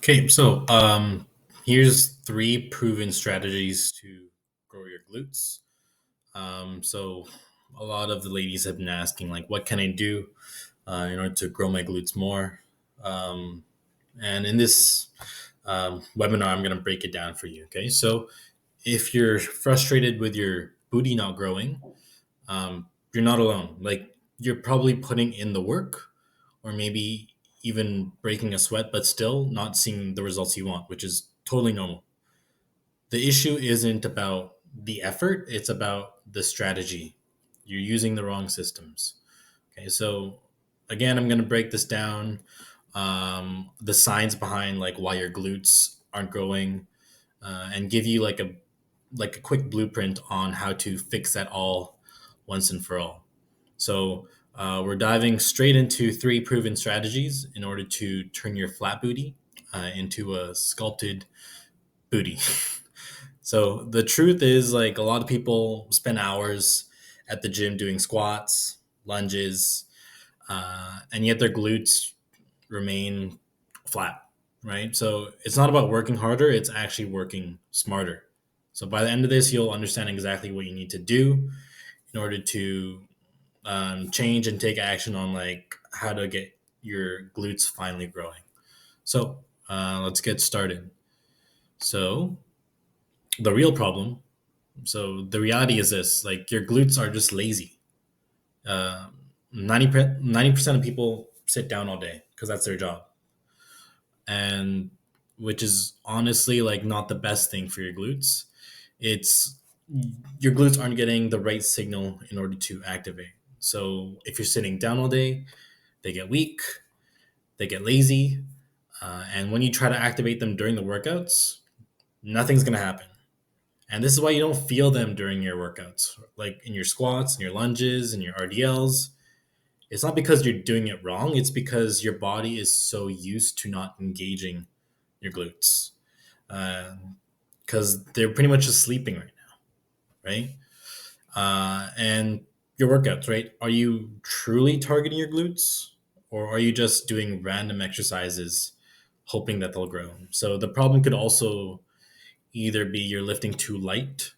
Okay, so here's three proven strategies to grow your glutes. So a lot of the ladies have been asking, like, what can I do in order to grow my glutes more? Um, and in this webinar, I'm going to break it down for you. Okay, so if you're frustrated with your booty not growing, you're not alone. Like, you're probably putting in the work, or maybe even breaking a sweat, but still not seeing the results you want, which is totally normal. The issue isn't about the effort, it's about the strategy. You're using the wrong systems. Okay, so again, I'm going to break this down, the science behind like why your glutes aren't growing, and give you like a quick blueprint on how to fix that all once and for all. So we're diving straight into three proven strategies in order to turn your flat booty into a sculpted booty. So the truth is, like, a lot of people spend hours at the gym doing squats, lunges, and yet their glutes remain flat, right? So it's not about working harder, it's actually working smarter. So by the end of this, you'll understand exactly what you need to do in order to change and take action on like how to get your glutes finally growing. So let's get started. So the real problem. So the reality is this: like, your glutes are just lazy. Uh, 90% of people sit down all day because that's their job, and which is honestly like not the best thing for your glutes. It's your glutes aren't getting the right signal in order to activate. So if you're sitting down all day, they get weak, they get lazy, and when you try to activate them during the workouts, nothing's going to happen. And this is why you don't feel them during your workouts, like in your squats and your lunges and your RDLs. It's not because you're doing it wrong, it's because your body is so used to not engaging your glutes. Because they're pretty much just sleeping right now, right? And your workouts, right? Are you truly targeting your glutes, or are you just doing random exercises hoping that they'll grow? So the problem could also either be you're lifting too light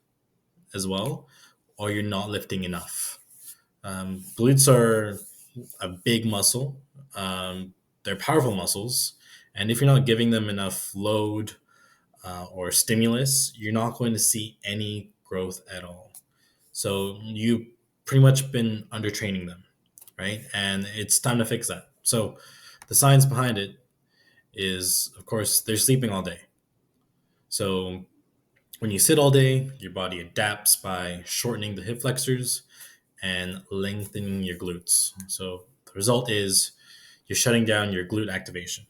as well, or you're not lifting enough. Glutes are a big muscle. They're powerful muscles, and if you're not giving them enough load or stimulus, you're not going to see any growth at all. So you pretty much been undertraining them, right? And it's time to fix that. So the science behind it is, of course, they're sleeping all day. So when you sit all day, your body adapts by shortening the hip flexors and lengthening your glutes. So the result is you're shutting down your glute activation.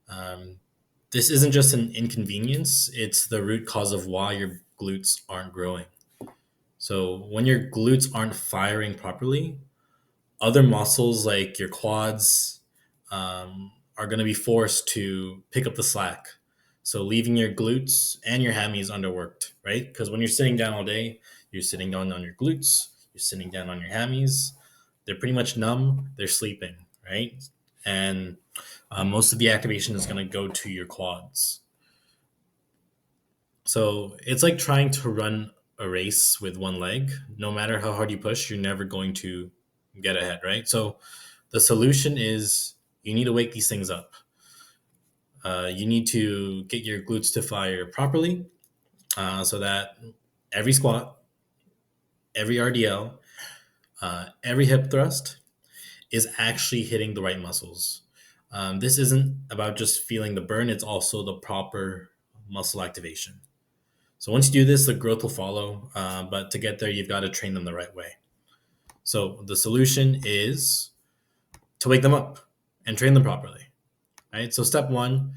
Um, this isn't just an inconvenience, it's the root cause of why your glutes aren't growing. So when your glutes aren't firing properly, other muscles like your quads are going to be forced to pick up the slack. So leaving your glutes and your hammies underworked, right? Because when you're sitting down all day, you're sitting down on your glutes, you're sitting down on your hammies. They're pretty much numb. They're sleeping, right? And most of the activation is going to go to your quads. So it's like trying to run a race with one leg. No matter how hard you push, you're never going to get ahead, right? So the solution is you need to wake these things up. You need to get your glutes to fire properly so that every squat, every RDL, every hip thrust is actually hitting the right muscles. This isn't about just feeling the burn, it's also the proper muscle activation. So once you do this, the growth will follow. But to get there, you've got to train them the right way. So the solution is to wake them up and train them properly. Right. So step one,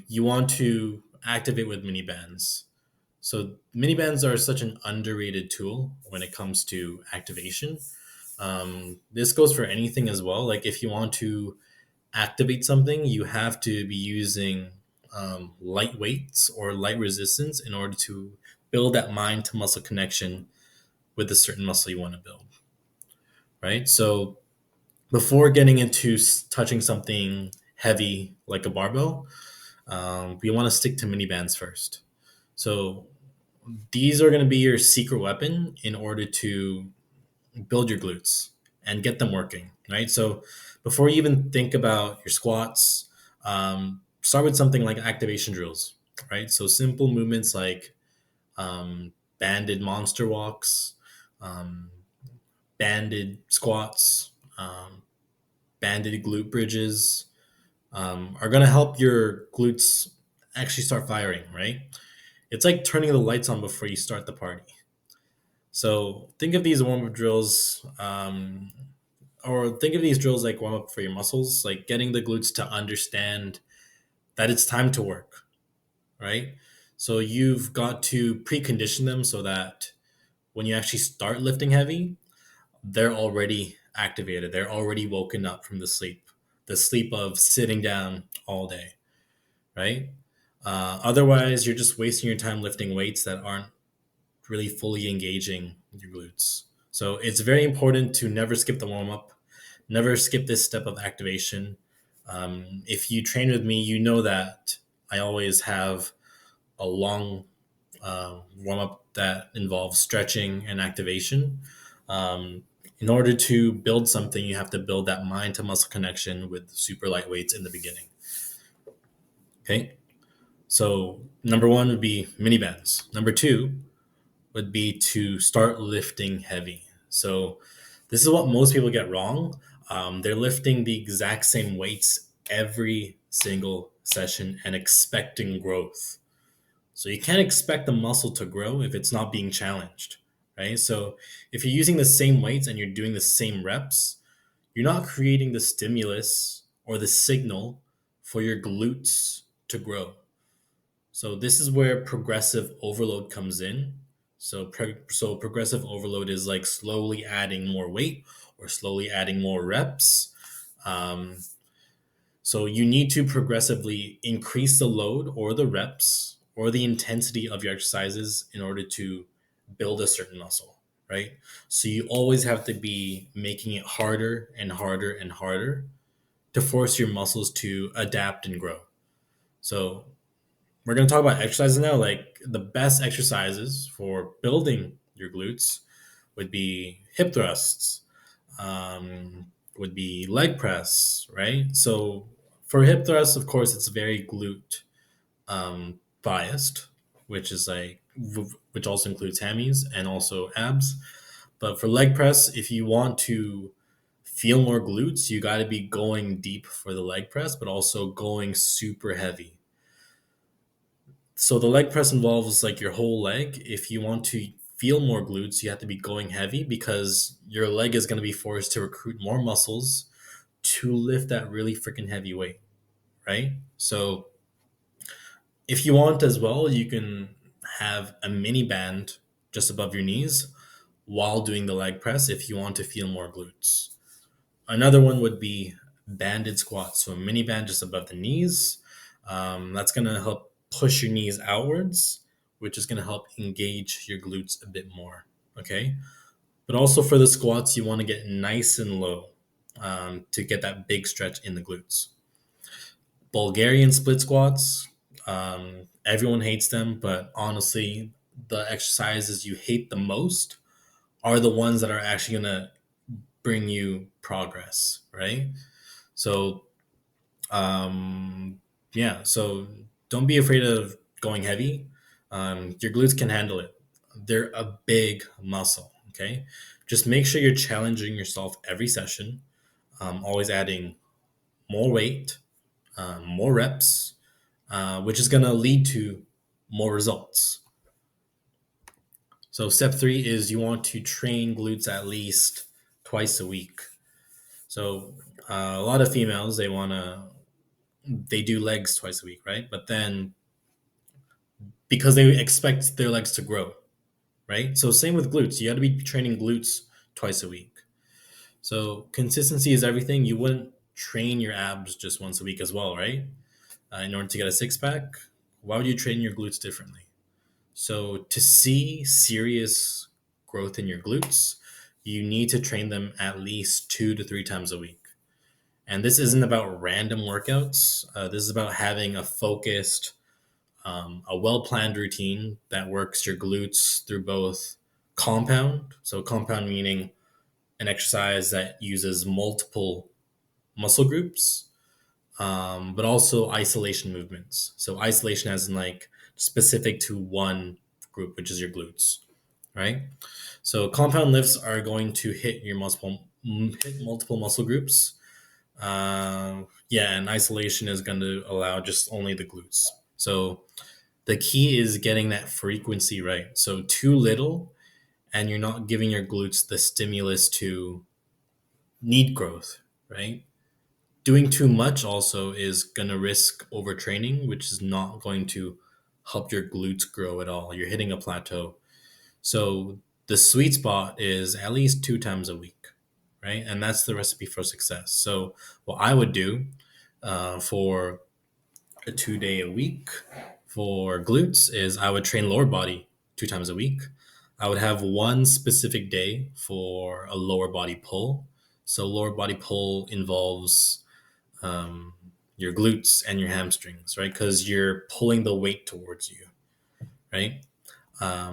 you want to activate with mini bands. So mini bands are such an underrated tool when it comes to activation. This goes for anything as well. Like, if you want to activate something, you have to be using light weights or light resistance in order to build that mind to muscle connection with a certain muscle you want to build. Right. So before getting into touching something heavy like a barbell, we want to stick to mini bands first. So these are going to be your secret weapon in order to build your glutes and get them working, right? So before you even think about your squats, start with something like activation drills, right? So simple movements like banded monster walks, um, banded squats, banded glute bridges are going to help your glutes actually start firing, right? It's like turning the lights on before you start the party. So think of these warm up drills, or think of these drills like warm up for your muscles, like getting the glutes to understand that it's time to work, right? So you've got to precondition them so that when you actually start lifting heavy, they're already activated. They're already woken up from the sleep of sitting down all day, right? Otherwise, you're just wasting your time lifting weights that aren't really fully engaging your glutes. So it's very important to never skip the warm up, never skip this step of activation. If you train with me, you know that I always have a long warm up that involves stretching and activation. Um, in order to build something, you have to build that mind to muscle connection with super light weights in the beginning. Okay. So, number one would be mini bands. Number two would be to start lifting heavy. So, this is what most people get wrong. They're lifting the exact same weights every single session and expecting growth. So you can't expect the muscle to grow if it's not being challenged, right? So if you're using the same weights and you're doing the same reps, you're not creating the stimulus or the signal for your glutes to grow. So this is where progressive overload comes in. So progressive overload is like slowly adding more weight or slowly adding more reps. Um, so you need to progressively increase the load or the reps or the intensity of your exercises in order to build a certain muscle, right? So you always have to be making it harder and harder and harder to force your muscles to adapt and grow. So we're going to talk about exercises now. Like the best exercises for building your glutes would be hip thrusts, would be leg press, right? So for hip thrusts, of course, it's very glute biased, which is like which also includes hammies and also abs. But for leg press, if you want to feel more glutes, you got to be going deep for the leg press, but also going super heavy. So the leg press involves like your whole leg. If you want to feel more glutes, you have to be going heavy because your leg is going to be forced to recruit more muscles to lift that really freaking heavy weight, right? So if you want as well, you can have a mini band just above your knees while doing the leg press if you want to feel more glutes. Another one would be banded squats. So a mini band just above the knees. That's going to help push your knees outwards, which is going to help engage your glutes a bit more. Okay. But also for the squats, you want to get nice and low to get that big stretch in the glutes. Bulgarian split squats. Everyone hates them, but honestly, the exercises you hate the most are the ones that are actually going to bring you progress, right? So, um, yeah, so don't be afraid of going heavy. Your glutes can handle it. They're a big muscle, okay? Just make sure you're challenging yourself every session, always adding more weight, more reps, which is going to lead to more results. So, step three is you want to train glutes at least twice a week. So, a lot of females, they do legs twice a week, right? But then because they expect their legs to grow, right? So, same with glutes. You got to be training glutes twice a week. So, consistency is everything. You wouldn't train your abs just once a week as well, right? In order to get a six pack, why would you train your glutes differently? So, to see serious growth in your glutes, you need to train them at least 2 to 3 times a week. And this isn't about random workouts. This is about having a focused, a well planned routine that works your glutes through both compound. So, compound meaning an exercise that uses multiple muscle groups, but also isolation movements. So, isolation as in like specific to one group, which is your glutes, right? So, compound lifts are going to hit multiple muscle groups. Yeah, and isolation is going to allow just only the glutes. So the key is getting that frequency right. So too little, and you're not giving your glutes the stimulus to need growth, right? Doing too much also is going to risk overtraining, which is not going to help your glutes grow at all. You're hitting a plateau. So the sweet spot is at least 2 times a week, right? And that's the recipe for success. So what I would do for a 2 day a week for glutes is I would train lower body 2 times a week. I would have one specific day for a lower body pull. So lower body pull involves um, your glutes and your hamstrings, right? Because you're pulling the weight towards you, right?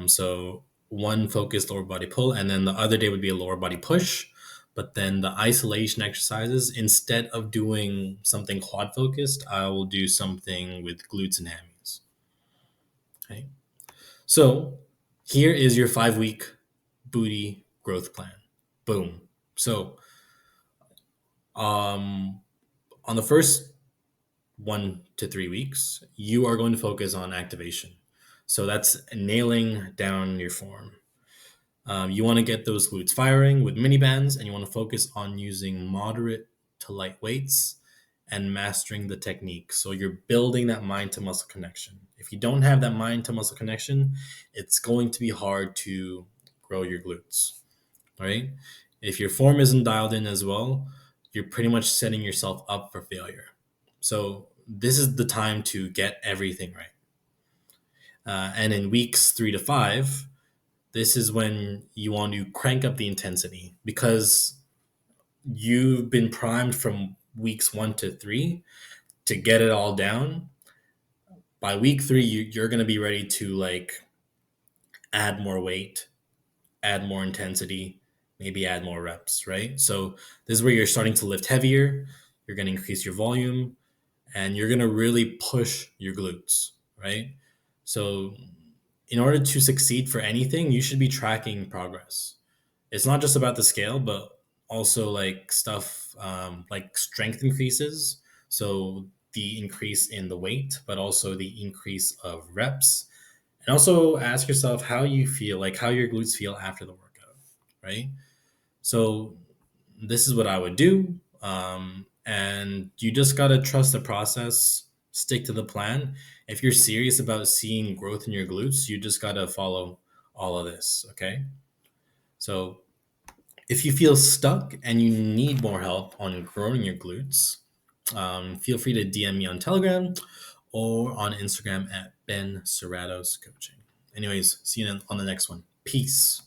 So one focused lower body pull, and then the other day would be a lower body push. But then the isolation exercises, instead of doing something quad focused, I will do something with glutes and hammies. Okay. So here is your 5 week booty growth plan. Boom. So um, on the first 1 to 3 weeks, you are going to focus on activation. So that's nailing down your form. You want to get those glutes firing with mini bands, and you want to focus on using moderate to light weights and mastering the technique. So you're building that mind to muscle connection. If you don't have that mind to muscle connection, it's going to be hard to grow your glutes, right? If your form isn't dialed in as well, you're pretty much setting yourself up for failure. So this is the time to get everything right. And in weeks 3 to 5, this is when you want to crank up the intensity because you've been primed from weeks 1 to 3 to get it all down. By week 3, you're going to be ready to like add more weight, add more intensity, maybe add more reps, right? So this is where you're starting to lift heavier, you're going to increase your volume, and you're going to really push your glutes, right? So in order to succeed for anything, you should be tracking progress. It's not just about the scale, but also like stuff like strength increases. So the increase in the weight, but also the increase of reps. And also ask yourself how you feel, like how your glutes feel after the workout, right? So this is what I would do. And you just got to trust the process, stick to the plan. If you're serious about seeing growth in your glutes, you just got to follow all of this, okay? So if you feel stuck and you need more help on growing your glutes, feel free to DM me on Telegram or on Instagram at Ben Serratos Coaching. Anyways, see you on the next one. Peace.